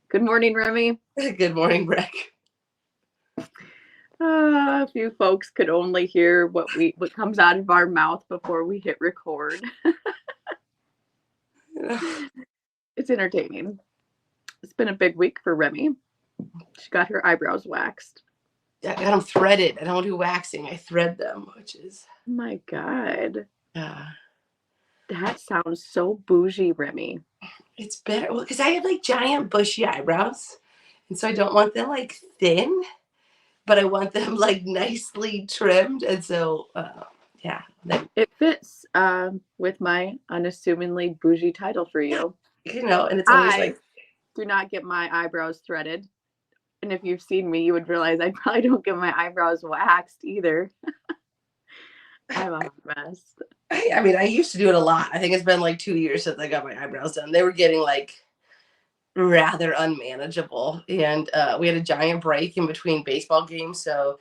Good morning, Remy. Good morning, Breck. If you folks could only hear what comes out of our mouth before we hit record. It's entertaining. It's been a big week for Remy. She got her eyebrows waxed. I got them threaded. I don't do waxing. I thread them, which is Oh my God. uh, That sounds so bougie, Remy. it's better because I have like giant bushy eyebrows, and so I don't want them like thin, but I want them like nicely trimmed, and so yeah, It fits with my unassumingly bougie title for you. and it's always I like do not get my eyebrows threaded. And if you've seen me, you would realize I probably don't get my eyebrows waxed either. I'm a hot mess. I mean, I used to do it a lot. I think it's been like 2 years since I got my eyebrows done. They were getting like rather unmanageable, and we had a giant break in between baseball games, so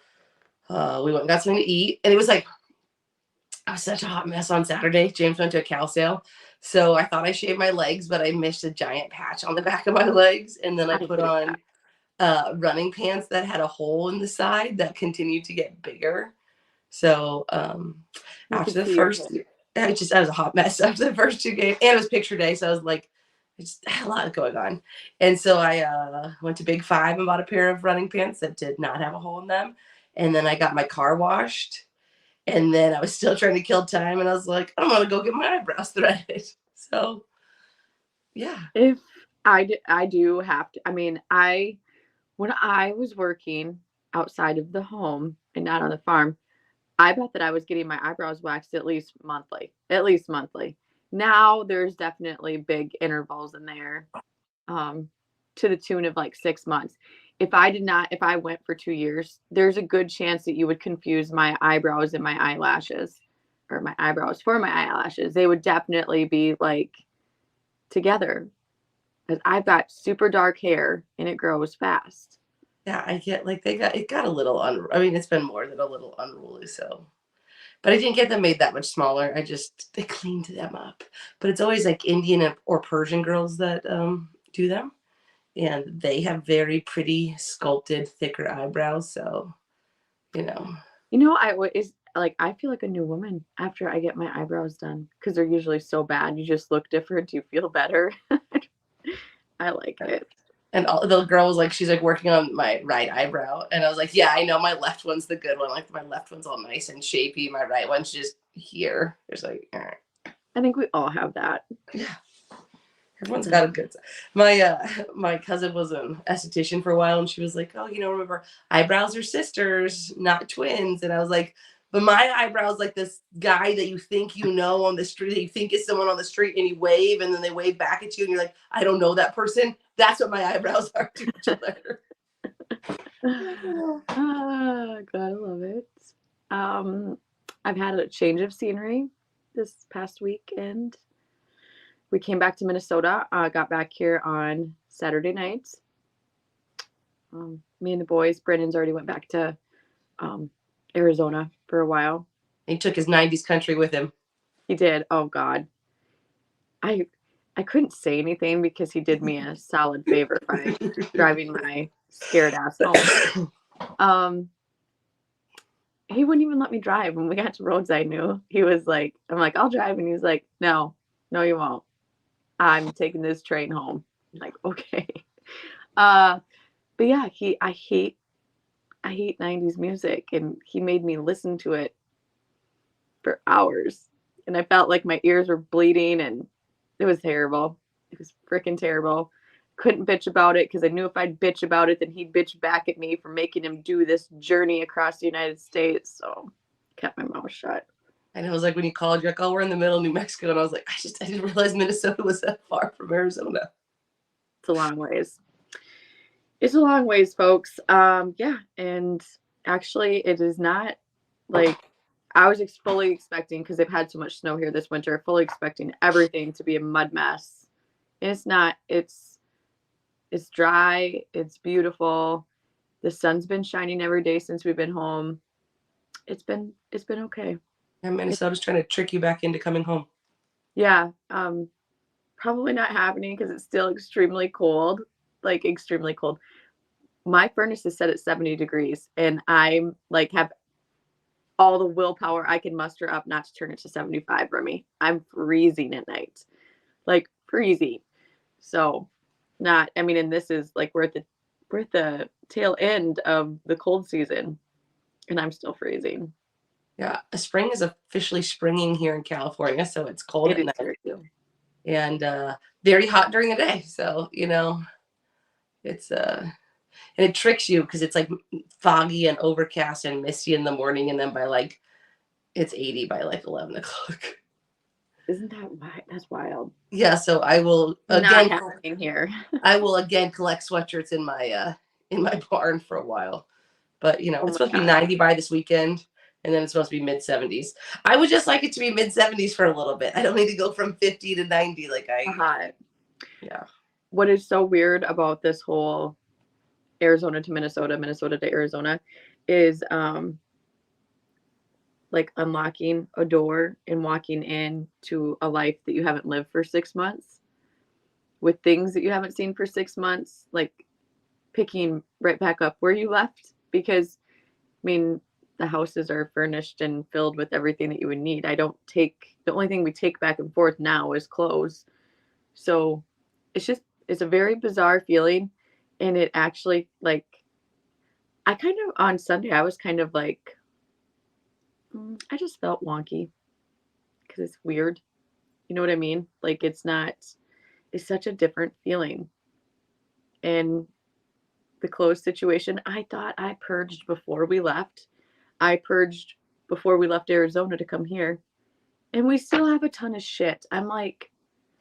we went and got something to eat, and it was like I was such a hot mess on Saturday. James went to a cow sale, so I thought I shaved my legs, but I missed a giant patch on the back of my legs, and then I I put hate that. on running pants that had a hole in the side that continued to get bigger. So You could after the see your first, hip. I was a hot mess after the first two games, and it was picture day, so I was like, I just had a lot going on, and so I went to Big Five and bought a pair of running pants that did not have a hole in them, and then I got my car washed, and then I was still trying to kill time, and I was like, I'm gonna go get my eyebrows threaded. So yeah, If I do have to, I mean, when I was working outside of the home and not on the farm, I bet that I was getting my eyebrows waxed at least monthly. At least monthly. Now there's definitely big intervals in there, um, to the tune of like 6 months. If I went for 2 years, there's a good chance that you would confuse my eyebrows and my eyelashes, or my eyebrows for my eyelashes. They would definitely be like together, because I've got super dark hair and it grows fast. yeah, I get like it got a little I mean, it's been more than a little unruly, so. But I didn't get them made that much smaller. They cleaned them up. But it's always like Indian or Persian girls that do them, and they have very pretty sculpted, thicker eyebrows. So you know, You know, I is like I feel like a new woman after I get my eyebrows done, because they're usually so bad. You just look different. You feel better. I like it. and all, the girl was like, she's like working on my right eyebrow, and I was like, yeah, I know my left one's the good one. Like my left one's all nice and shapy. My right one's just here. It's like, I think we all have that. yeah. Everyone's got a good. My my cousin was an esthetician for a while, and she was like, "Oh, remember, eyebrows are sisters, not twins." And I was like, "But my eyebrows like this guy that you think on the street, that you think is someone on the street, and you wave, and then they wave back at you, and you're like, I don't know that person. That's what my eyebrows are to each other." Gotta love it. Um, I've had a change of scenery this past weekend. We came back to Minnesota. Got back here on Saturday nights. Me and the boys. Brandon's already went back to um, Arizona for a while. He took his '90s country with him. He did. Oh God, I I couldn't say anything because he did me a solid favor by driving my scared ass home. Um, he wouldn't even let me drive when we got to roads I knew. He was like, I'm like, I'll drive, and he's like, no, no, you won't. I'm taking this train home. I'm like, okay. Uh, but yeah, I hate 90s music, and he made me listen to it for hours, and I felt like my ears were bleeding, and it was terrible. It was freaking terrible. Couldn't bitch about it because I knew if I'd bitch about it, then he'd bitch back at me for making him do this journey across the United States. So kept my mouth shut. And it was like when you called, you're like, "Oh, we're in the middle of New Mexico," and I was like, I didn't realize Minnesota was that far from Arizona. It's a long ways. It's a long ways, folks. Yeah, and actually, it is not like I was fully expecting, because they've had so much snow here this winter. Fully expecting everything to be a mud mess, and it's not. It's dry. It's beautiful. The sun's been shining every day since we've been home. It's been okay. And It, Minnesota's trying to trick you back into coming home. yeah. Probably not happening because it's still extremely cold. like extremely cold. My furnace is set at 70 degrees, and I'm like have all the willpower I can muster up not to turn it to 75, Remy. I'm freezing at night, like freezing. So, not. I mean, and this is like we're at the tail end of the cold season, and I'm still freezing. Yeah, spring is officially springing here in California, so it's cold It at is night here too. and very hot during the day. So it's and it tricks you because it's like foggy and overcast and misty in the morning, and then by like it's 80 by like 11 o'clock. Isn't that wild? That's wild. Yeah, so I will Not again happening here. collect sweatshirts in my barn for a while. But Oh it's my supposed to be god. 90 by this weekend, and then it's supposed to be mid 70s. I would just like it to be mid 70s for a little bit. I don't need to go from 50 to 90 like Hot. yeah. What is so weird about this whole Arizona to Minnesota, Minnesota to Arizona is like unlocking a door and walking into a life that you haven't lived for 6 months with things that you haven't seen for 6 months, like picking right back up where you left. Because, I mean, the houses are furnished and filled with everything that you would need. The only thing we take back and forth now is clothes. So it's a very bizarre feeling. And it actually, like, I kind of, on Sunday, I was kind of like, I just felt wonky because it's weird. You know what I mean? Like, it's such a different feeling. And the clothes situation, I thought I purged before we left. I purged before we left Arizona to come here. And we still have a ton of shit. I'm like,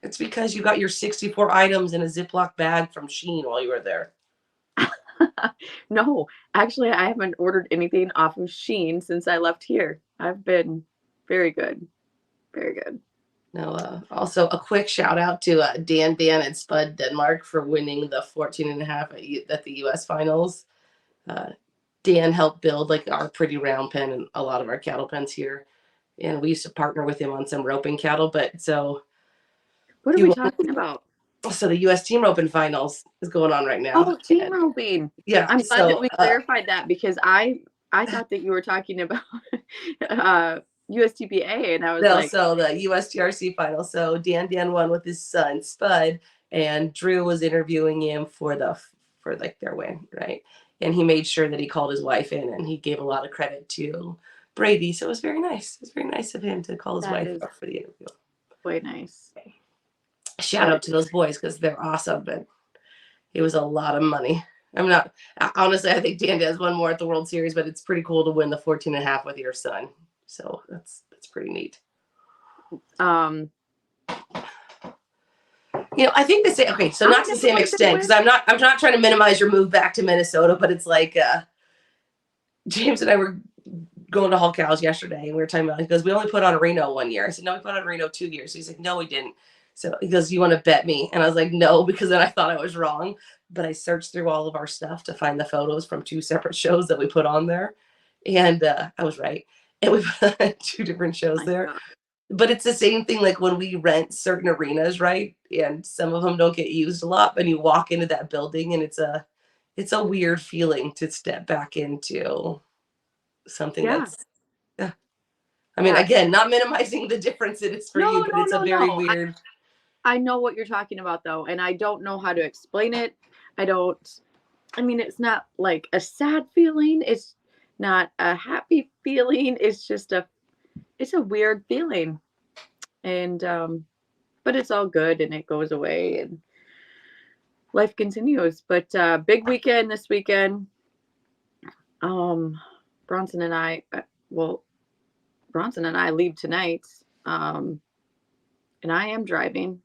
It's because you got your 64 items in a Ziploc bag from Shein while you were there. no, actually, I haven't ordered anything off of Shein since I left here. I've been very good. Very good. No, also a quick shout out to Dan and Spud Denmark for winning the 14 and a half at the US finals. Uh, Dan helped build like our pretty round pen and a lot of our cattle pens here. And we used to partner with him on some roping cattle, but What are we you talking about? so the US team roping finals is going on right now. Oh, team And roping. yeah, I'm glad that so we clarified that because I thought that you were talking about USTPA, and I was no, like, so the USTRC final. So Dan won with his son Spud, and Drew was interviewing him for like their win, right? And he made sure that he called his wife in, and he gave a lot of credit to Brady. So it was very nice. It was very nice of him to call his that wife is up for the interview. quite nice. Shout That out to those boys because they're awesome, but it was a lot of money. I'm not honestly. I think Dan has one more at the World Series, but it's pretty cool to win the 14 and a half with your son. So that's pretty neat. um I think they say okay, so I not to the never same knew they extent because went. I'm not trying to minimize your move back to Minnesota, but it's like James and I were going to Hull Cows yesterday and we were talking about it. He goes, we only put on Reno 1 year. I said, no, we put on Reno 2 years. He's like, no, we didn't. So he goes, you want to bet me? And I was like, no, because then I thought I was wrong. But I searched through all of our stuff to find the photos from two separate shows that we put on there. And I was right. And we put on two different shows My there. God. But it's the same thing like when we rent certain arenas, right? And some of them don't get used a lot, but you walk into that building and it's a weird feeling to step back into something Yeah. that's yeah. I mean, Yes. again, not minimizing the difference it is for No, you, but no, it's a no, very no. weird. I know what you're talking about though, and I don't know how to explain it. I don't I mean, it's not like a sad feeling. It's not a happy feeling. It's a weird feeling. And but it's all good and it goes away and life continues. But big weekend this weekend. Um Bronson and I well, Bronson and I leave tonight. Um and I am driving.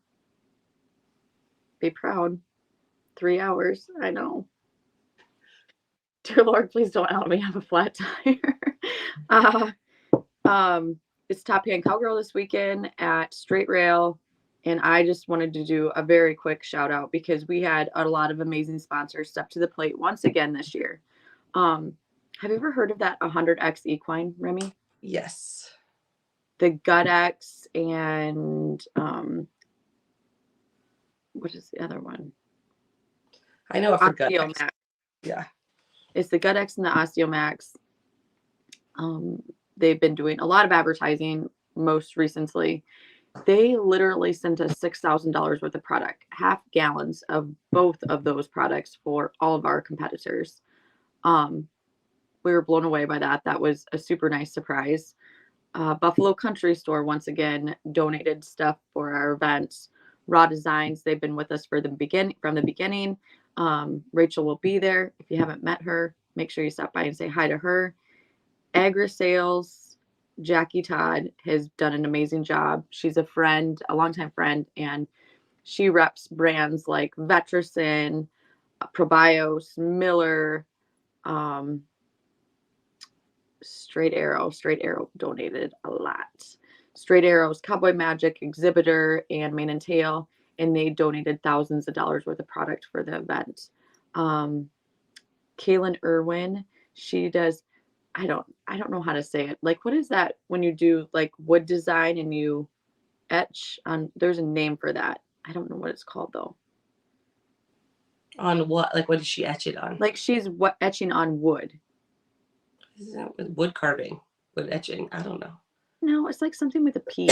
Be proud. 3 hours. I know. Dear Lord, please don't let me have a flat tire. uh, it's Top Hand Cowgirl this weekend at Straight Rail. And I just wanted to do a very quick shout out because we had a lot of amazing sponsors step to the plate once again this year. Have you ever heard of that 100X equine, Remy? Yes. The Gut X and what is the other one? I know it for Gut X. Osteomax. Yeah. It's the Gut X and the Osteomax. They've been doing a lot of advertising most recently. They literally sent us $6,000 worth of product, half gallons of both of those products for all of our competitors. We were blown away by that. That was a super nice surprise. Buffalo Country Store once again donated stuff for our events. Raw Designs, they've been with us from the beginning. Rachel will be there. If you haven't met her, make sure you stop by and say hi to her. Agra Sales, Jackie Todd has done an amazing job. She's a friend, a longtime friend, and she reps brands like Vetricin, Probios, Miller, Straight Arrow. Straight Arrow donated a lot. Straight Arrow's Cowboy Magic, Exhibitor, and Mane and Tail, and they donated thousands of dollars worth of product for the event. Kaylin Irwin, she does, I don't know how to say it. Like, what is that when you do like wood design and you etch on? There's a name for that. I don't know what it's called though. On what? Like, what did she etch it on? Like she's etching on wood. Is that wood carving? Wood etching? I don't know. No, it's like something with a P.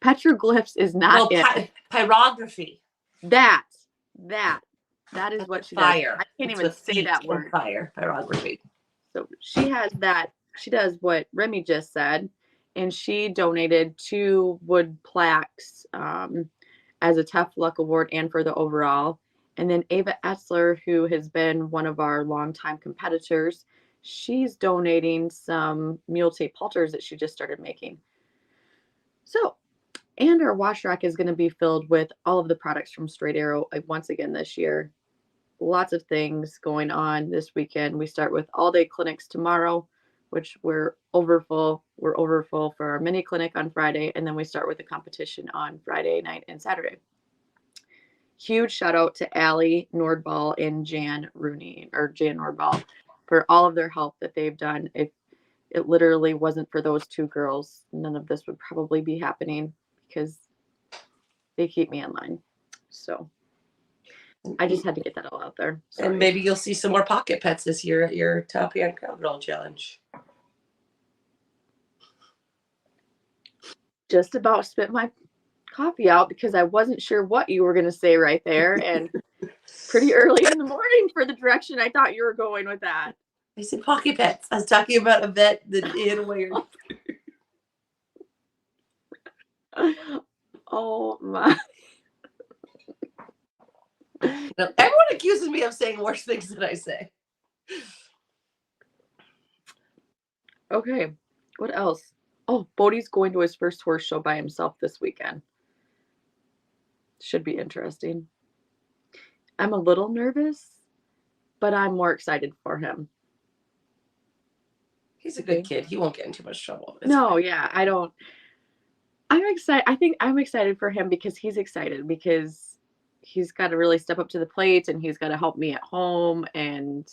Petroglyphs is not it. Pyrography. That is what she fire. does. I can't even say that word. Fire. Pyrography. So she has that. She does what Remy just said, and she donated 2 wood plaques as a Tough Luck Award and for the overall. And then Ava Etzler, who has been one of our longtime competitors, she's donating some mule tape halters that she just started making. So, and our wash rack is going to be filled with all of the products from Straight Arrow once again this year. Lots of things going on this weekend. We start with all-day clinics tomorrow, which we're overfull. We're overfull for our mini clinic on Friday, and then we start with the competition on Friday night and Saturday. Huge shout out to Allie Nordball and Jan Nordball for all of their help that they've done. If it literally wasn't for those 2 girls, none of this would probably be happening because they keep me in line. So I just had to get that all out there. Sorry. And maybe you'll see some more pocket pets this year at your Top Hand Cowgirl Challenge. Just about spit my coffee out because I wasn't sure what you were going to say right there. And pretty early in the morning for the direction I thought you were going with that. I said pocket pets. I was talking about a vet that did weird. Oh my. Everyone accuses me of saying worse things than I say. Okay. What else? Oh, Bodie's going to his first horse show by himself this weekend. Should be interesting. I'm a little nervous, but I'm more excited for him. He's a good kid. He won't get in too much trouble. Yeah, I don't. I'm excited. I think I'm excited for him because he's excited because he's got to really step up to the plate and he's got to help me at home and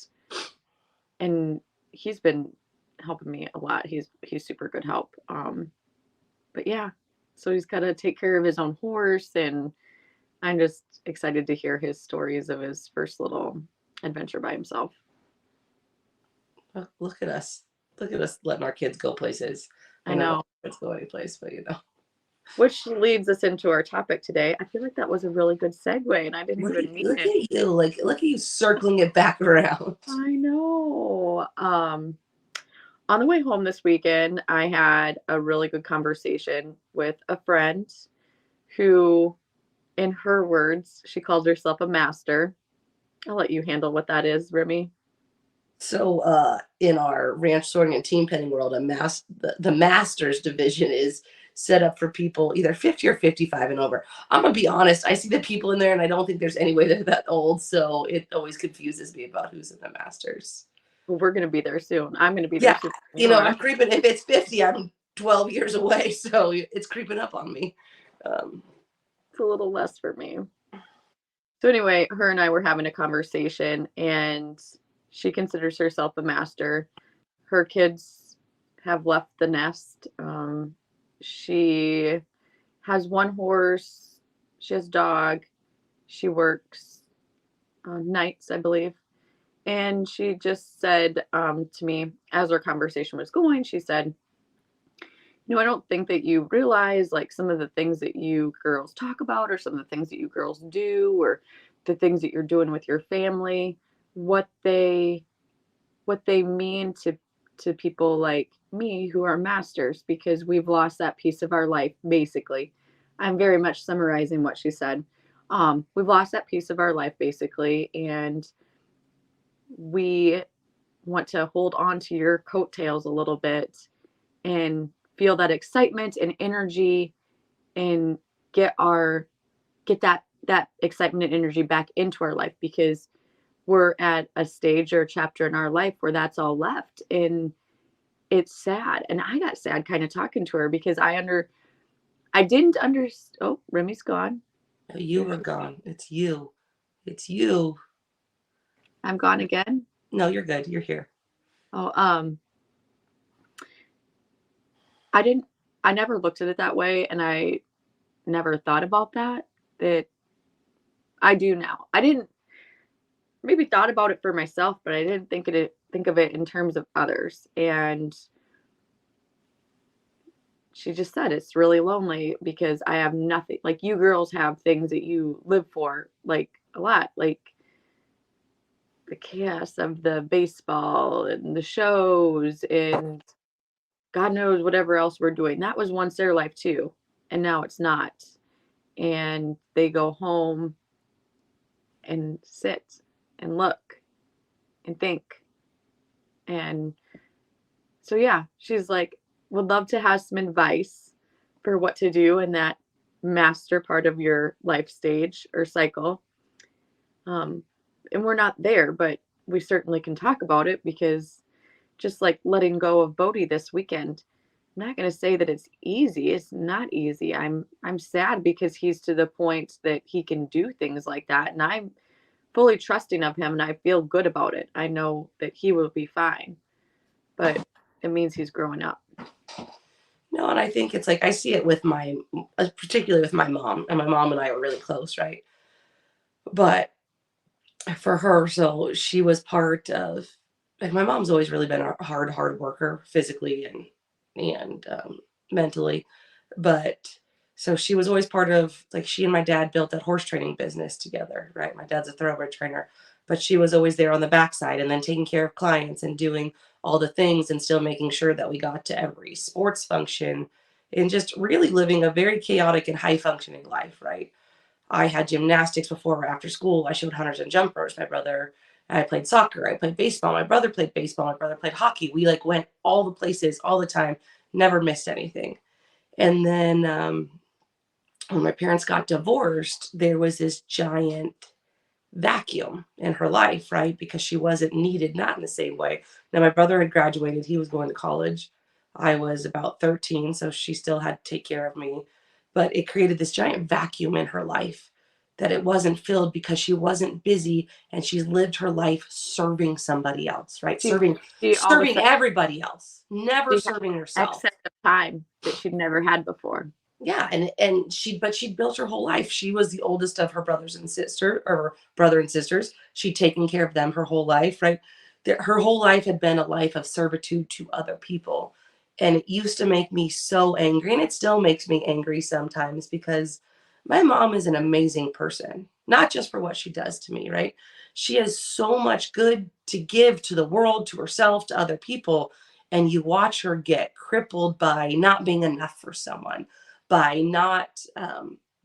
he's been helping me a lot. He's super good help. But yeah, so he's got to take care of his own horse and I'm just excited to hear his stories of his first little adventure by himself. Well, look at us. Look at us letting our kids go places. I know. Let's go any place, but you know. Which leads us into our topic today. I feel like that was a really good segue and I didn't even mean look it. At you. Look at you circling it back around. I know. On the way home this weekend, I had a really good conversation with a friend who, in her words, she calls herself a master. I'll let you handle what that is, Remy. So in our ranch sorting and team penning world, the masters division is set up for people either 50 or 55 and over. I'm going to be honest. I see the people in there and I don't think there's any way they're that old. So it always confuses me about who's in the masters. Well, we're going to be there soon. I'm going to be there soon. You know, I'm creeping. If it's 50, I'm 12 years away. So it's creeping up on me. It's a little less for me. So anyway, her and I were having a conversation and she considers herself a master. Her kids have left the nest. She has one horse. She has a dog. She works nights, I believe. And she just said to me, as our conversation was going, she said, I don't think that you realize like some of the things that you girls talk about, or some of the things that you girls do, or the things that you're doing with your family, what they what they mean to people like me who are masters, because we've lost that piece of our life basically. I'm very much summarizing what she said. We've lost that piece of our life basically, and we want to hold on to your coattails a little bit and feel that excitement and energy, and get our get that excitement and energy back into our life, because we're at a stage or a chapter in our life where that's all left, and it's sad. And I got sad kind of talking to her, because I didn't understand. Oh, Remy's gone. No, you are gone. It's you. It's you. I'm gone again. No, you're good. You're here. Oh, I didn't I never looked at it that way, and I never thought about that I do now. I didn't maybe thought about it for myself, but I didn't think of it in terms of others. And she just said it's really lonely because I have nothing. Like, you girls have things that you live for, like a lot, like the chaos of the baseball and the shows and God knows whatever else we're doing. That was once their life too, and now it's not. And they go home and sit and look and think. And so, yeah, she's like, would love to have some advice for what to do in that master part of your life stage or cycle. Um, and we're not there, but we certainly can talk about it, because just like letting go of Bodie this weekend, I'm not going to say that it's easy. It's not easy. I'm sad because he's to the point that he can do things like that, and I'm fully trusting of him, and I feel good about it. I know that he will be fine, but it means he's growing up. No, and I think it's like I see it with particularly with my mom, and my mom and I are really close, right? But for her, so she was part of, like, my mom's always really been a hard worker physically and mentally. But so she was always part of, like, she and my dad built that horse training business together, right? My dad's a thoroughbred trainer, but she was always there on the backside and then taking care of clients and doing all the things and still making sure that we got to every sports function and just really living a very chaotic and high functioning life, right? I had gymnastics before or after school. I showed hunters and jumpers. I played soccer. I played baseball. My brother played baseball. My brother played hockey. We like went all the places all the time, never missed anything. And then when my parents got divorced, there was this giant vacuum in her life, right? Because she wasn't needed, not in the same way. Now, my brother had graduated, he was going to college. I was about 13, so she still had to take care of me. But it created this giant vacuum in her life that it wasn't filled because she wasn't busy and she's lived her life serving somebody else, right? She, Serving she all of a serving sudden everybody else, never she had serving herself. excess of time that she'd never had before. Yeah, and she built her whole life. She was the oldest of her brothers and sister, or brother and sisters. She'd taken care of them her whole life, right? Her whole life had been a life of servitude to other people. And it used to make me so angry, and it still makes me angry sometimes because my mom is an amazing person, not just for what she does to me, right? She has so much good to give to the world, to herself, to other people, and you watch her get crippled by not being enough for someone, by not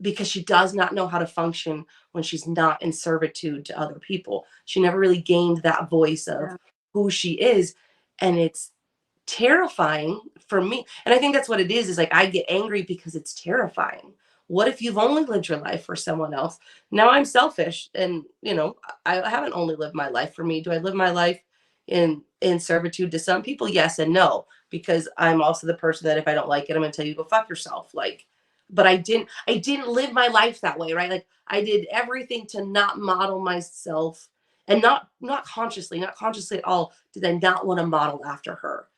because she does not know how to function when she's not in servitude to other people. She never really gained that voice of Yeah. who she is, and it's terrifying for me. And I think that's what it is like I get angry because it's terrifying. What if you've only lived your life for someone else? Now I'm selfish, and I haven't only lived my life for me. Do I live my life in servitude to some people? Yes and no, because I'm also the person that if I don't like it, I'm gonna tell you go fuck yourself. Like, but I didn't live my life that way, right? Like I did everything to not model myself, and not consciously at all did I not want to model after her.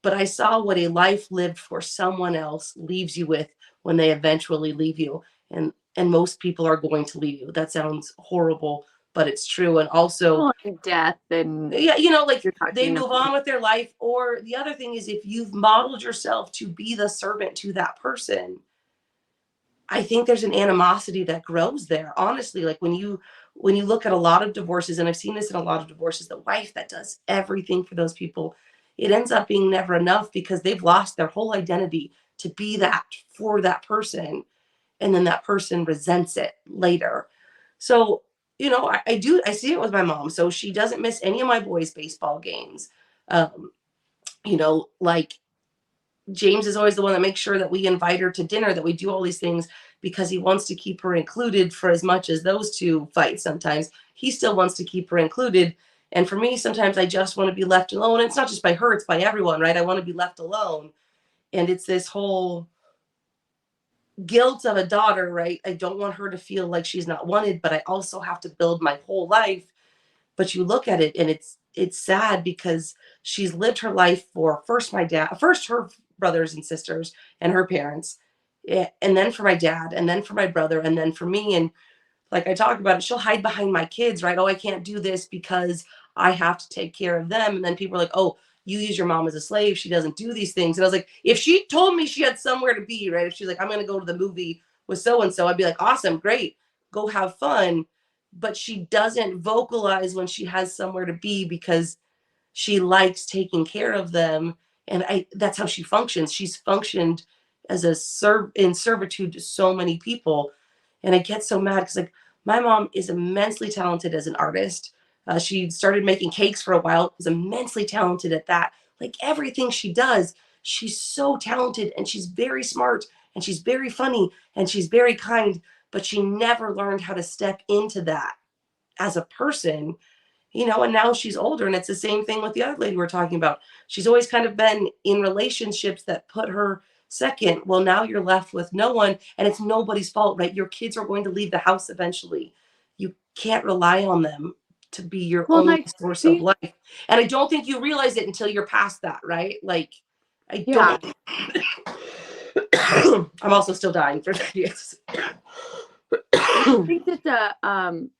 But I saw what a life lived for someone else leaves you with when they eventually leave you. And most people are going to leave you. That sounds horrible, but it's true. And also, Well, and death, and yeah, like you're they talking move about. on with their life. Or the other thing is, if you've modeled yourself to be the servant to that person, I think there's an animosity that grows there. Honestly, like when you look at a lot of divorces, and I've seen this in a lot of divorces, the wife that does everything for those people, it ends up being never enough because they've lost their whole identity to be that for that person, and then that person resents it later. So, I see it with my mom. So she doesn't miss any of my boys' baseball games. Like James is always the one that makes sure that we invite her to dinner, that we do all these things because he wants to keep her included. For as much as those two fight sometimes, he still wants to keep her included. And for me, sometimes I just want to be left alone. It's not just by her, it's by everyone, right? I want to be left alone. And it's this whole guilt of a daughter, right? I don't want her to feel like she's not wanted, but I also have to build my whole life. But you look at it and it's sad because she's lived her life for first her brothers and sisters and her parents, and then for my dad, and then for my brother, and then for me. And like I talk about it, she'll hide behind my kids, right? Oh, I can't do this because I have to take care of them. And then people are like, oh, you use your mom as a slave. She doesn't do these things. And I was like, if she told me she had somewhere to be, right? If she's like, I'm going to go to the movie with so and so, I'd be like, awesome, great, go have fun. But she doesn't vocalize when she has somewhere to be because she likes taking care of them. And that's how she functions. She's functioned as in servitude to so many people. And I get so mad because, like, my mom is immensely talented as an artist. She started making cakes for a while, was immensely talented at that. Like, everything she does, she's so talented, and she's very smart, and she's very funny, and she's very kind, but she never learned how to step into that as a person. And now she's older, and it's the same thing with the other lady we're talking about. She's always kind of been in relationships that put her second. Well, now you're left with no one, and it's nobody's fault, right? Your kids are going to leave the house eventually. You can't rely on them to be your Well, and only I source of think, life. And I don't think you realize it until you're past that, right? Like, I yeah, don't. I'm also still dying for yes. and I think that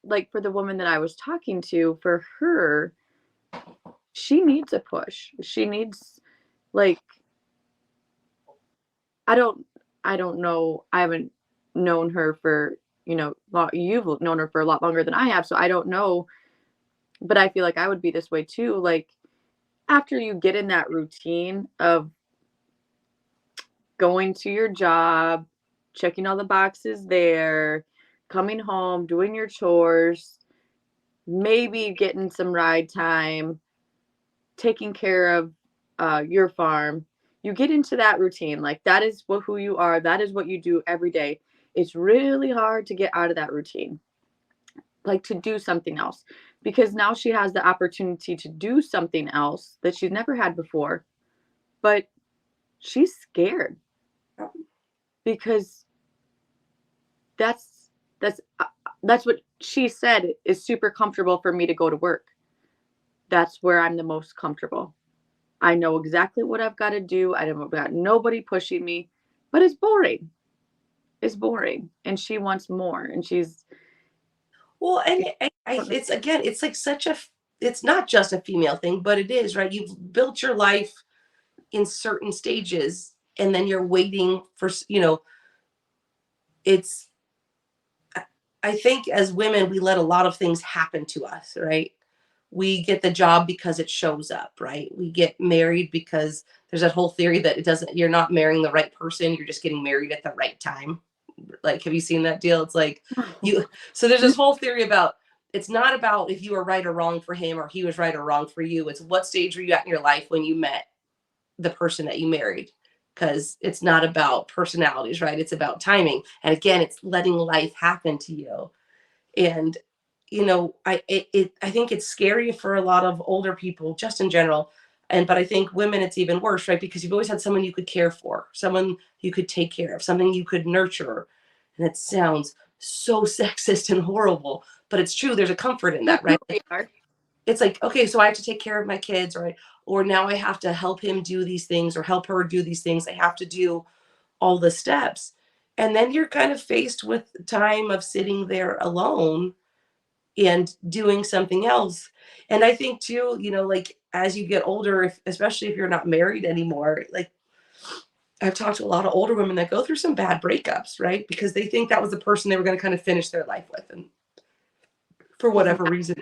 like for the woman that I was talking to, for her, she needs a push. She needs, like, I don't I don't know. I haven't known her for, you've known her for a lot longer than I have, so I don't know, but I feel like I would be this way too. Like, after you get in that routine of going to your job, checking all the boxes there, coming home, doing your chores, maybe getting some ride time, taking care of your farm. You get into that routine. Like, that is who you are. That is what you do every day. It's really hard to get out of that routine, like to do something else, because now she has the opportunity to do something else that she's never had before, but she's scared because that's that's that's what she said is super comfortable for me to go to work. That's where I'm the most comfortable. I know exactly what I've got to do. I don't got nobody pushing me, but it's boring. It's boring, and she wants more, and she's. Well, and it's again, it's like it's not just a female thing, but it is, right? You've built your life in certain stages, and then you're waiting for, it's, I think as women, we let a lot of things happen to us, right? We get the job because it shows up, right? We get married because there's that whole theory that you're not marrying the right person, you're just getting married at the right time. Like, have you seen that deal? It's like so there's this whole theory about, it's not about if you were right or wrong for him or he was right or wrong for you. It's what stage were you at in your life when you met the person that you married? Because it's not about personalities, right? It's about timing. And again, it's letting life happen to you. And I think it's scary for a lot of older people just in general. But I think women, it's even worse, right? Because you've always had someone you could care for, someone you could take care of, something you could nurture. And it sounds so sexist and horrible, but it's true. There's a comfort in That's that, who right? we are. It's like, okay, so I have to take care of my kids, or now I have to help him do these things or help her do these things. I have to do all the steps. And then you're kind of faced with time of sitting there alone, and doing something else. And I think too, you know, like as you get older, especially if you're not married anymore, like I've talked to a lot of older women that go through some bad breakups, right? Because they think that was the person they were going to kind of finish their life with. And for Doesn't whatever reason,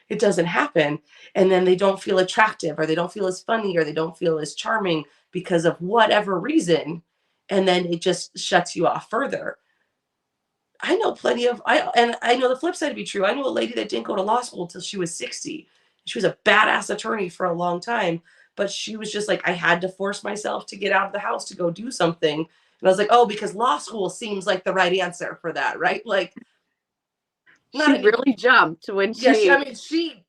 it doesn't happen. And then they don't feel attractive, or they don't feel as funny, or they don't feel as charming because of whatever reason. And then it just shuts you off further. I know plenty of and I know the flip side to be true. I know a lady that didn't go to law school until she was 60. She was a badass attorney for a long time, but she was just like, I had to force myself to get out of the house to go do something. And I was like, oh, because law school seems like the right answer for that, right? Like, not she any, really jumped when yeah, she she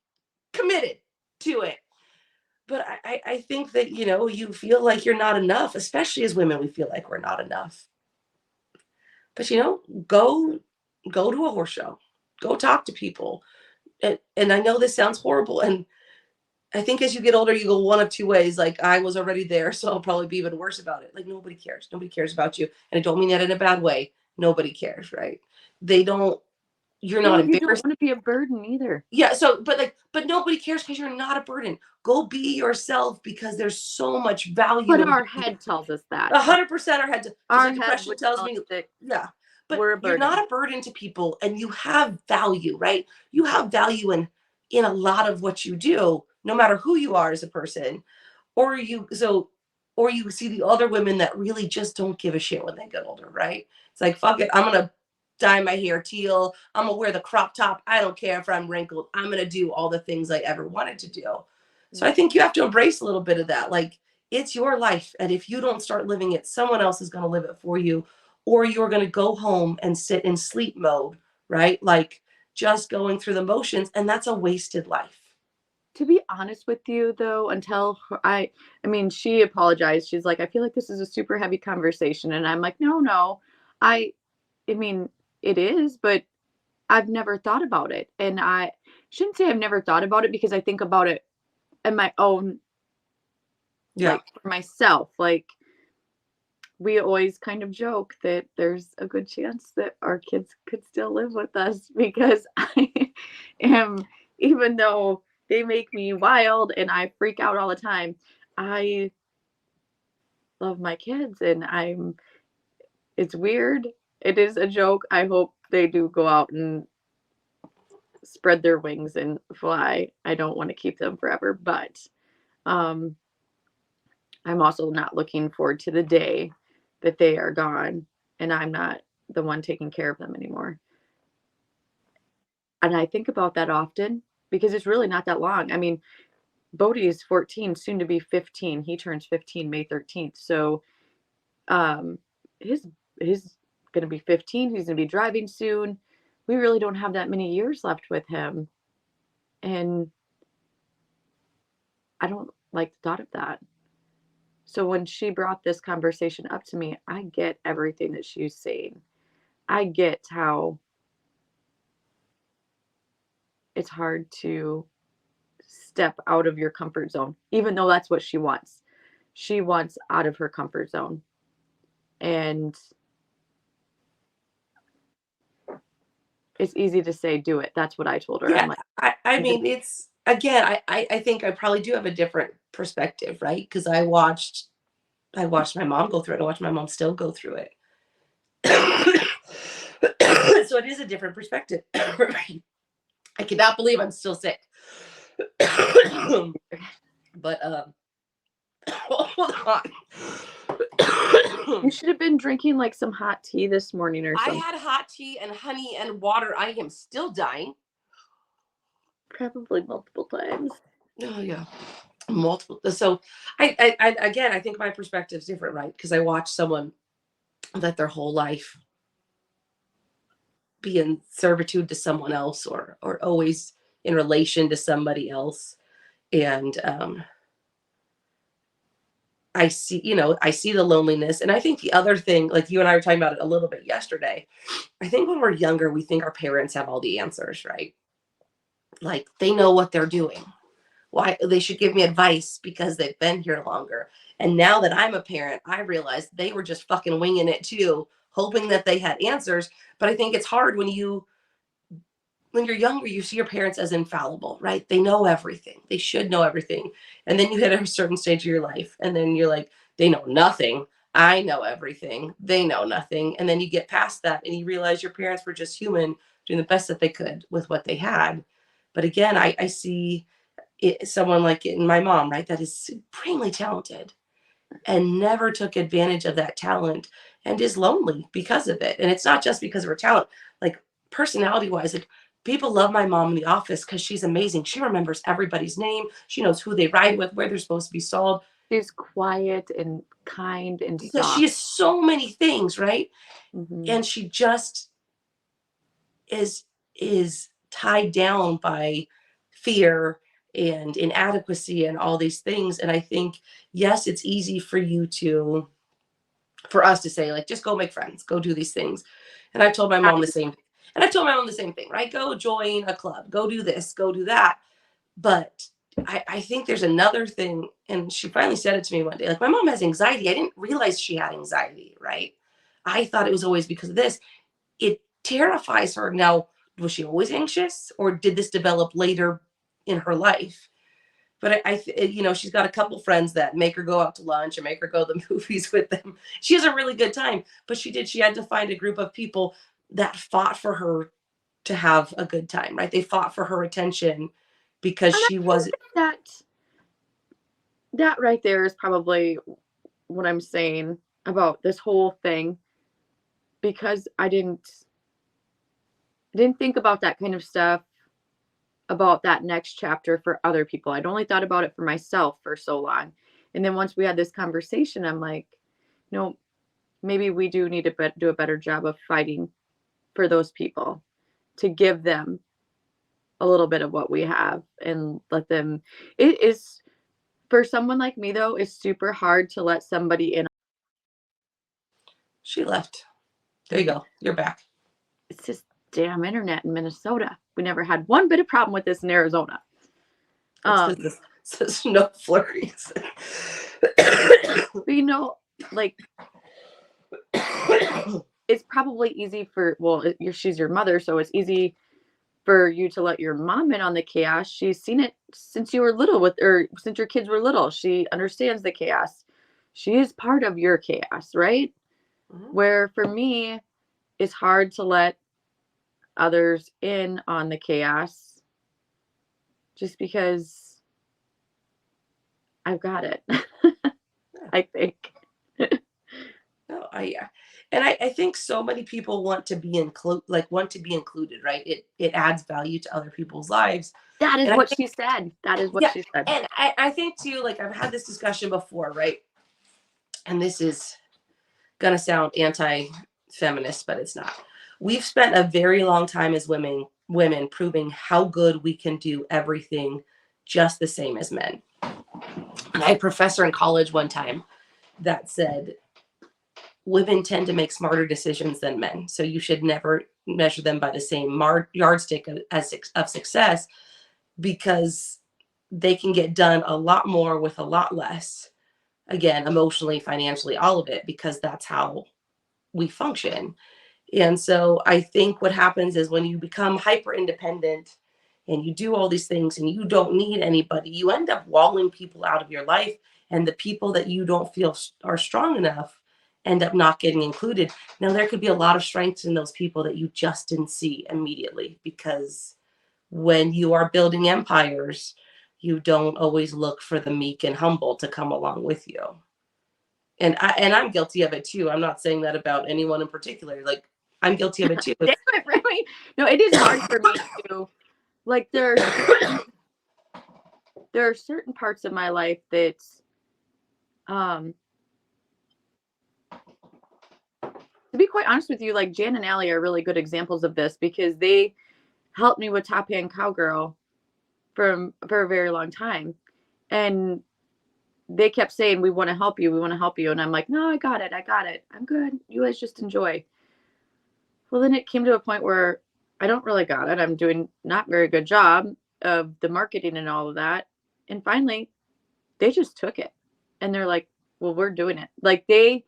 committed to it. But I think that, you know, you feel like you're not enough, especially as women, we feel like we're not enough. But, you know, go to a horse show, go talk to people. And I know this sounds horrible. And I think as you get older, you go one of two ways. Like, I was already there, so I'll probably be even worse about it. Like, nobody cares. Nobody cares about you. And I don't mean that in a bad way. Nobody cares, right? They don't, you're feel not like you don't embarrassed. want to be a burden either. Yeah. So, but nobody cares because you're not a burden. Go be yourself, because there's so much value But in our being head tells us that. 100% our head. Just Our like head depression would tells tell us me, that yeah. But we're a you're burden. not a burden to people, and you have value, right? You have value in a lot of what you do, no matter who you are as a person. Or you see the other women that really just don't give a shit when they get older, right? It's like, fuck it, I'm gonna dye my hair teal, I'm gonna wear the crop top, I don't care if I'm wrinkled, I'm gonna do all the things I ever wanted to do. So I think you have to embrace a little bit of that. Like, it's your life, and if you don't start living it, someone else is going to live it for you, or you're going to go home and sit in sleep mode, right? Like, just going through the motions, and that's a wasted life. To be honest with you, though, until I mean, she apologized. She's like, I feel like this is a super heavy conversation, and I'm like, no, no, I, I mean, it is, but I've never thought about it, and I shouldn't say I've never thought about it because I think about it in my own, Yeah. like for myself, like we always kind of joke that there's a good chance that our kids could still live with us because I am, even though they make me wild and I freak out all the time, I love my kids and it's weird. It is a joke. I hope they do go out and spread their wings and fly. I don't want to keep them forever, but um, I'm also not looking forward to the day that they are gone and I'm not the one taking care of them anymore. And I think about that often because it's really not that long. I mean, Bodie is 14, soon to be 15. He turns 15 May 13th. So um his his gonna be 15. He's gonna be driving soon. We really don't have that many years left with him. And I don't like the thought of that. So when she brought this conversation up to me, I get everything that she's saying. I get how it's hard to step out of your comfort zone, even though that's what she wants. She wants out of her comfort zone. And it's easy to say, do it. That's what I told her. I'm Yeah. like, I mean, it's, again, I think I probably do have a different perspective, right? Because I watched my mom go through it. I watched my mom still go through it. So it is a different perspective. I cannot believe I'm still sick. But hold you on. should have been drinking like some hot tea this morning or I something. had hot tea and honey and water. I am still dying. Probably multiple times. Oh yeah, multiple. So I again, I think my perspective is different, right? Because I watched someone let their whole life be in servitude to someone else, or always in relation to somebody else. And I see the loneliness. And I think the other thing, like you and I were talking about it a little bit yesterday, I think when we're younger, we think our parents have all the answers, right? Like, they know what they're doing. Why they should give me advice because they've been here longer. And now that I'm a parent, I realize they were just fucking winging it too, hoping that they had answers. But I think it's hard when when you're younger, you see your parents as infallible, right? They know everything. They should know everything. And then you hit a certain stage of your life, and then you're like, they know nothing. I know everything. They know nothing. And then you get past that and you realize your parents were just human, doing the best that they could with what they had. But again, I see someone like my mom, right, that is supremely talented and never took advantage of that talent and is lonely because of it. And it's not just because of her talent, like personality wise, like people love my mom in the office because she's amazing. She remembers everybody's name. She knows who they ride with, where they're supposed to be sold. She's quiet and kind and Because she soft. is so many things, right? Mm-hmm. And she just is tied down by fear and inadequacy and all these things. And I think, yes, it's easy for us to say, like, just go make friends, go do these things. And I've told my mom the same. And I've told my mom the same thing, right? Go join a club, go do this, go do that. But I think there's another thing. And she finally said it to me one day. Like, my mom has anxiety. I didn't realize she had anxiety, right? I thought it was always because of this. It terrifies her. Now, was she always anxious, or did this develop later in her life? But she's got a couple friends that make her go out to lunch and make her go to the movies with them. She has a really good time, but she had to find a group of people that fought for her to have a good time, right? They fought for her attention because And I she think was. that right there is probably what I'm saying about this whole thing, because I didn't think about that kind of stuff, about that next chapter for other people. I'd only thought about it for myself for so long. And then once we had this conversation, I'm like, no, maybe we do need to do a better job of fighting for those people, to give them a little bit of what we have and let them. It is, for someone like me though, it's super hard to let somebody in. She left. There you go. You're back. It's just damn internet in Minnesota. We never had one bit of problem with this in Arizona. That's because Um, this says no flurries. but like, it's probably easy for, well, she's your mother, so it's easy for you to let your mom in on the chaos. She's seen it since you were little, or since your kids were little. She understands the chaos. She is part of your chaos, right? Mhm. Where for me, it's hard to let others in on the chaos just because I've got it. I think. No, I think so many people want to be included, right? It adds value to other people's lives. That is And I what think, she said. That is what yeah, she said. and I think too, like I've had this discussion before, right? And this is gonna sound anti-feminist, but it's not. We've spent a very long time as women proving how good we can do everything just the same as men. And I had a professor in college one time that said women tend to make smarter decisions than men. So you should never measure them by the same yardstick of success, because they can get done a lot more with a lot less. Again, emotionally, financially, all of it, because that's how we function. And so I think what happens is when you become hyper independent and you do all these things and you don't need anybody, you end up walling people out of your life. And the people that you don't feel are strong enough end up not getting included. Now, there could be a lot of strengths in those people that you just didn't see immediately, because when you are building empires, you don't always look for the meek and humble to come along with you. And I'm guilty of it too. I'm not saying that about anyone in particular. Like, I'm guilty of it too. Damn it, Remy. No, it is hard for me to, like, there are certain parts of my life that, um to be quite honest with you, like Jan and Allie are really good examples of this, because they helped me with Top Hand Cowgirl for a very long time. And they kept saying, we want to help you, we want to help you. And I'm like, no, I got it, I'm good, you guys just enjoy. Well, then it came to a point where I don't really got it. I'm doing not very good job of the marketing and all of that. And finally, they just took it. And they're like, well, we're doing it. Like, they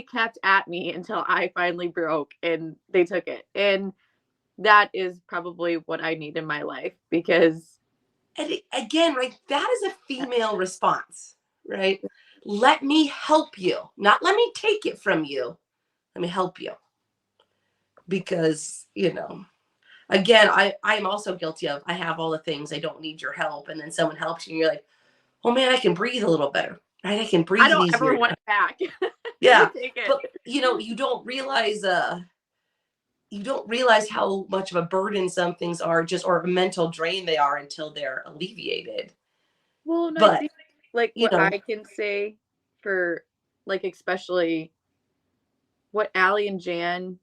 kept at me until I finally broke and they took it. And that is probably what I need in my life because And again, right, that is a female response, right? Let me help you, not let me take it from you. Let me help you. Because, again, I'm also guilty of, I have all the things, I don't need your help. And then someone helps you and you're like, oh man, I can breathe a little better, right? I can I breathe don't ever easier want now. it back. Let me Yeah. take it. But you don't realize how much of a burden some things are, just, or a mental drain they are, until they're alleviated. Well, and I But, think like you what know, I can say for like especially what Allie and Jan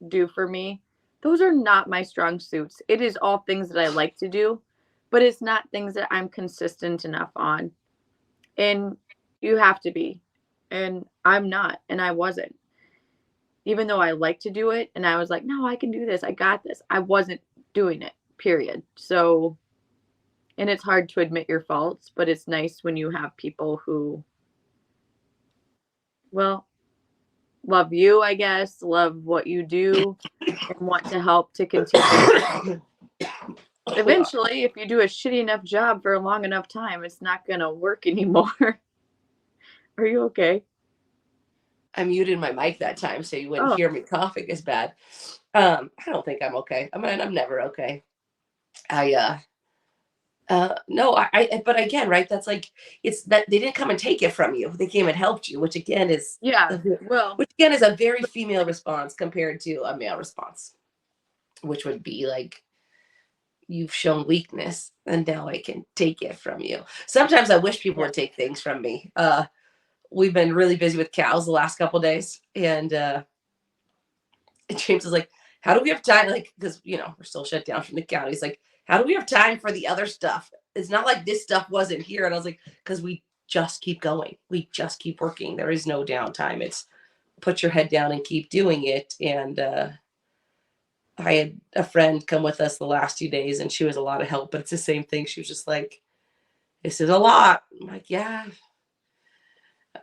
do for me, those are not my strong suits. It is all things that I like to do, but it's not things that I'm consistent enough on. And you have to be. And I'm not, and I wasn't. Even though I like to do it and I was like, "No, I can do this. I got this." I wasn't doing it. Period. So, and it's hard to admit your faults, but it's nice when you have people who, well, love you, I guess, love what you do, and want to help to continue. Eventually, if you do a shitty enough job for a long enough time, it's not going to work anymore. Are you okay? I muted my mic that time so you wouldn't Oh, hear me coughing as bad. I don't think I'm okay. I mean, I'm never okay. I no, but again, right? That's like, it's that they didn't come and take it from you. They came and helped you, yeah. Well, which again is a very female response compared to a male response, which would be like, you've shown weakness and now I can take it from you. Sometimes I wish people yeah. would take things from me. We've been really busy with cows the last couple of days, and James is like, how do we have time? Like, because, we're still shut down from the county. He's like, how do we have time for the other stuff? It's not like this stuff wasn't here. And I was like, because we just keep going. We just keep working. There is no downtime. It's put your head down and keep doing it. And I had a friend come with us the last 2 days, and she was a lot of help, but it's the same thing. She was just like, this is a lot. I'm like, yeah,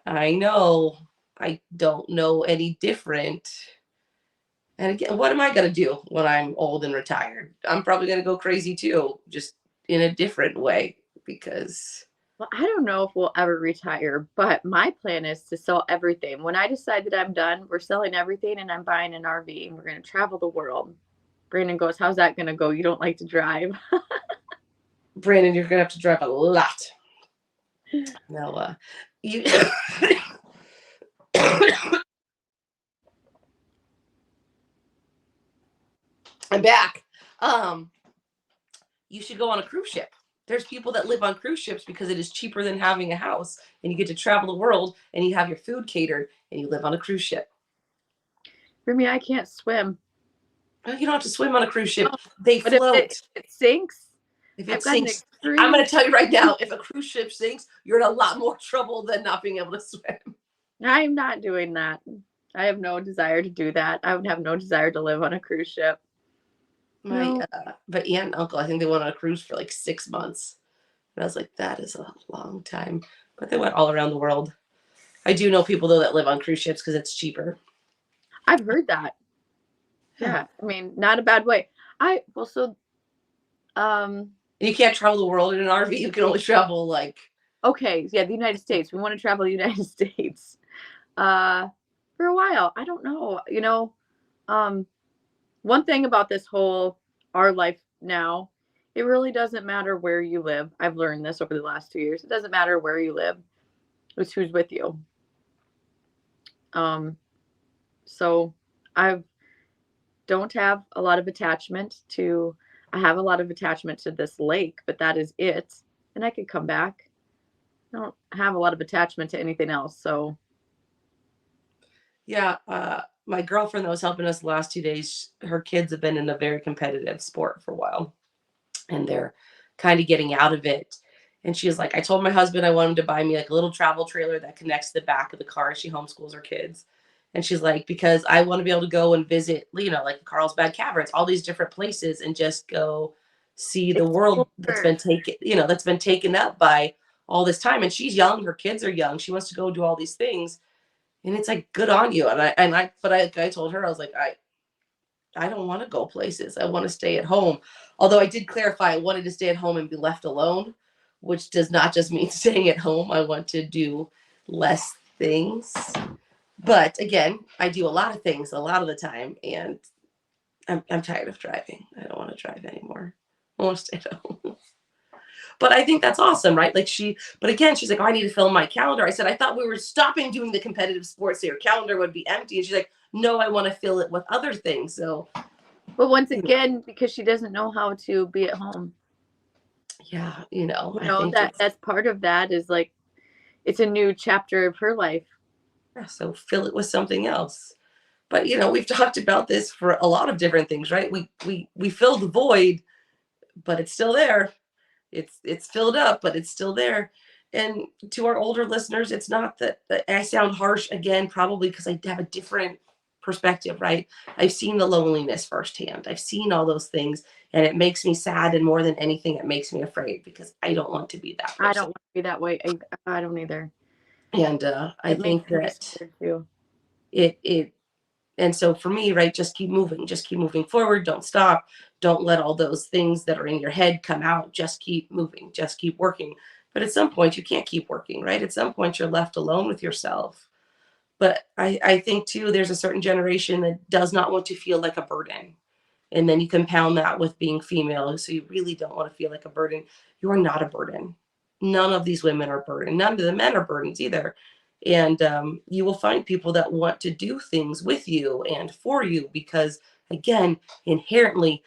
I know. I don't know any different. And again, what am I going to do when I'm old and retired? I'm probably going to go crazy too, just in a different way, because Well, I don't know if we'll ever retire, but my plan is to sell everything. When I decide that I'm done, we're selling everything and I'm buying an RV and we're going to travel the world. Brandon goes, "How's that going to go? You don't like to drive." Brandon, you're going to have to drive a lot. Now, you, I'm back. You should go on a cruise ship. There's people that live on cruise ships because it is cheaper than having a house, and you get to travel the world, and you have your food catered, and you live on a cruise ship. For me, I can't swim. Well, you don't have to swim on a cruise Oh, ship. They but if float. it sinks, If I've it got an sinks, I'm extreme. going to tell you right now, if a cruise ship sinks, you're in a lot more trouble than not being able to swim. I'm not doing that. I have no desire to do that. I would have no desire to live on a cruise ship. My, No, but aunt and uncle, I think they went on a cruise for like 6 months. And I was like, that is a long time. But they went all around the world. I do know people though that live on cruise ships because it's cheaper. I've heard that. Yeah. Yeah, I mean, not a bad way. I well, so um, And you can't travel the world in an RV. You can only travel like, okay, yeah, the United States. We want to travel the United States. Uh, for a while, I don't know. Um, one thing about this whole our life now, it really doesn't matter where you live. I've learned this over the last 2 years. It doesn't matter where you live. It's who's with you. Um, so I don't have a lot of attachment to. I have a lot of attachment to this lake, but that is it. And I could come back. I don't have a lot of attachment to anything else. So yeah. My girlfriend that was helping us the last 2 days, her kids have been in a very competitive sport for a while, and they're kind of getting out of it. And she was like, I told my husband I want him to buy me like a little travel trailer that connects to the back of the car. She homeschools her kids. And she's like, because I want to be able to go and visit, like Carlsbad Caverns, all these different places, and just go see the world explore. that's been taken up by all this time. And she's young, her kids are young. She wants to go do all these things. And it's like, good on you. But I told her, I was like, I don't want to go places. I want to stay at home. Although I did clarify I wanted to stay at home and be left alone, which does not just mean staying at home. I want to do less things. But again, I do a lot of things a lot of the time, and I'm tired of driving. I don't want to drive anymore. I want to stay at home. But I think that's awesome, right? Like but again, she's like, oh, I need to fill my calendar. I said, I thought we were stopping doing the competitive sports so your calendar would be empty. And she's like, no, I want to fill it with other things. So, But once again, because she doesn't know how to be at home. yeah, I know think that's part of that is like it's a new chapter of her life. yeah, so fill it with something else. But we've talked about this for a lot of different things, right? We fill the void, but it's still there. It's filled up, but it's still there. And to our older listeners, it's not that I sound harsh again, probably because I have a different perspective, right? I've seen the loneliness firsthand. I've seen all those things, and it makes me sad. And more than anything, it makes me afraid because I don't want to be that person. I don't want to be that way. I don't either. And I think that too. it and so for me, right, just keep moving forward. Don't stop. Don't let all those things that are in your head come out. Just keep moving, just keep working. But at some point you can't keep working, right? At some point you're left alone with yourself. But I think too, there's a certain generation that does not want to feel like a burden. And then you compound that with being female. So you really don't want to feel like a burden. You are not a burden. None of these women are burden. None of the men are burdens either. And you will find people that want to do things with you and for you because, again, inherently,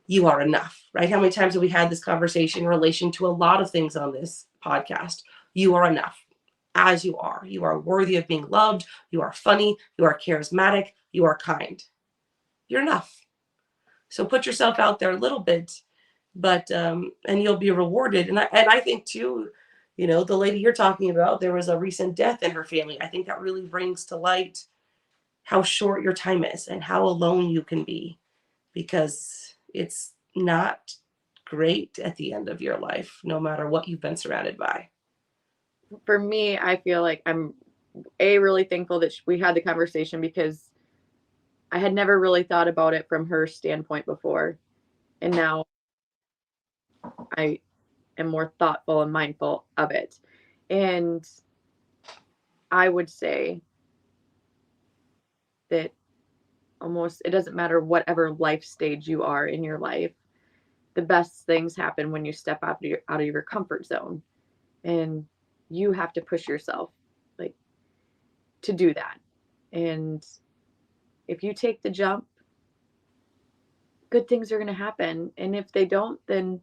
you are enough, right? How many times have we had this conversation in relation to a lot of things on this podcast? You are enough as you are. You are worthy of being loved. You are funny. You are charismatic. You are kind. You're enough. So put yourself out there a little bit, but and you'll be rewarded. And I think too, the lady you're talking about, there was a recent death in her family. I think that really brings to light how short your time is and how alone you can be, because it's not great at the end of your life, no matter what you've been surrounded by. For me, I feel like I'm really thankful that we had the conversation because I had never really thought about it from her standpoint before. And now I am more thoughtful and mindful of it. And I would say that almost it doesn't matter whatever life stage you are in your life, the best things happen when you step out of your comfort zone. And you have to push yourself like to do that. And if you take the jump, good things are going to happen. And if they don't, then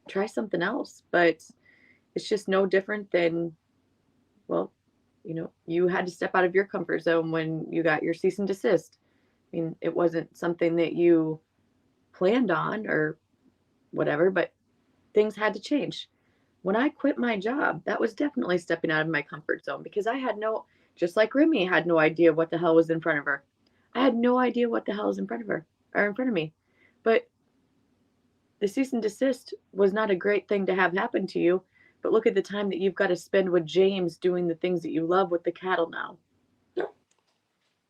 try something else. But it's just no different than, well, you had to step out of your comfort zone when you got your cease and desist. I mean, it wasn't something that you planned on or whatever, but things had to change. When I quit my job, that was definitely stepping out of my comfort zone because just like Remy had no idea what the hell was in front of her. I had no idea what the hell is in front of her or in front of me. But the cease and desist was not a great thing to have happen to you. But look at the time that you've got to spend with James doing the things that you love with the cattle now.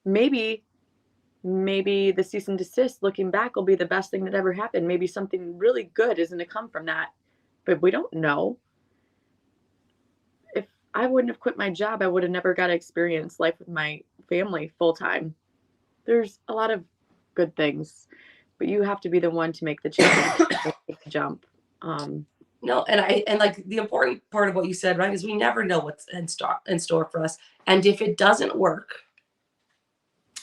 Maybe the cease and desist looking back will be the best thing that ever happened. Maybe something really good is going to come from that. But we don't know. If I wouldn't have quit my job, I would have never got to experience life with my family full time. There's a lot of good things, but you have to be the one to make the change, make the jump. No, and like the important part of what you said, right, is we never know what's in store for us. And if it doesn't work,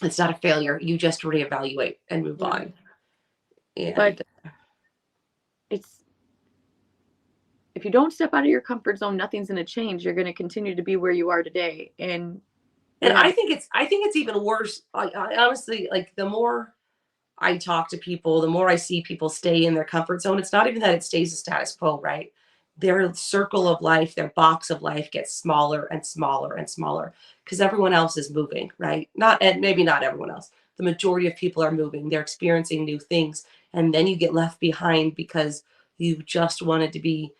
it's not a failure. You just reevaluate and move on. And but if you don't step out of your comfort zone, nothing's going to change. You're going to continue to be where you are today. And I think it's even worse. I honestly, like, the more I talk to people, the more I see people stay in their comfort zone. It's not even that it stays the status quo, right? Their circle of life, their box of life gets smaller and smaller and smaller because everyone else is moving, right? And maybe not everyone else. The majority of people are moving. They're experiencing new things. And then you get left behind because you just wanted to be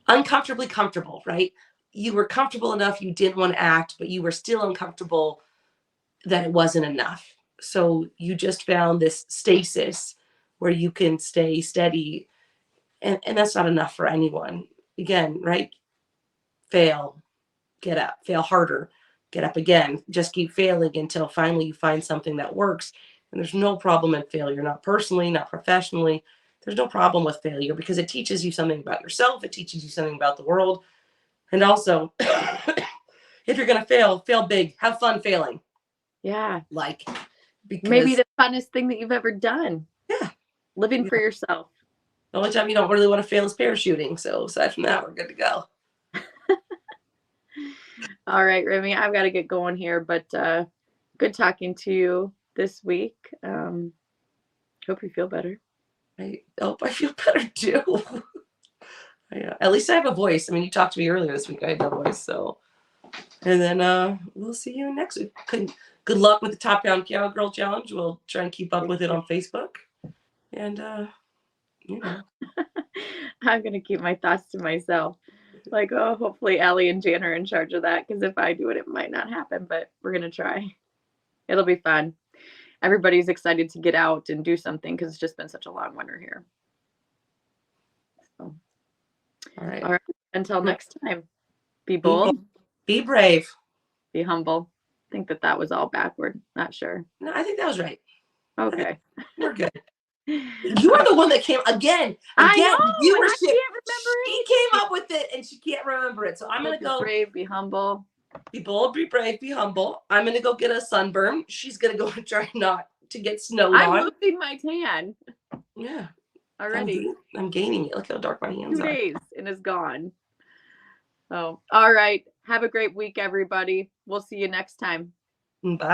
uncomfortably comfortable, right? You were comfortable enough, you didn't want to act, but you were still uncomfortable that it wasn't enough. So you just found this stasis where you can stay steady. And that's not enough for anyone. Again, right? Fail, get up, fail harder, get up again. Just keep failing until finally you find something that works. And there's no problem in failure, not personally, not professionally. There's no problem with failure because it teaches you something about yourself. It teaches you something about the world. And also, if you're going to fail, fail big. Have fun failing. Yeah. Like, because maybe the funnest thing that you've ever done. Yeah. Living for yourself. The only time you don't really want to fail is parachuting. So aside from that, we're good to go. All right, Remy, I've got to get going here, but good talking to you this week. Hope you feel better. I hope I feel better too. At least I have a voice. I mean, you talked to me earlier this week. I had no voice, so. And then we'll see you next week. Good luck with the Top Down Cowgirl Challenge. We'll try and keep up with it on Facebook. And, you know. I'm going to keep my thoughts to myself. Like, oh, hopefully Allie and Jan are in charge of that, because if I do it, it might not happen, but we're going to try. It'll be fun. Everybody's excited to get out and do something because it's just been such a long winter here. So, all right. Until next time, be bold. Be brave. Be humble. I think that was all backward. Not sure. No, I think that was right. Okay. We're good. You are the one that came again. I know. Viewership. I can't remember it. She came up with it and she can't remember it. So I'm going to go. Be brave, be humble. Be bold, be brave, be humble. I'm going to go get a sunburn. She's going to go and try not to get snowed on. I'm losing my tan. Yeah. Already. I'm gaining it. Look how dark my hands are. 2 days and it's gone. So, all right. Have a great week, everybody. We'll see you next time. Bye.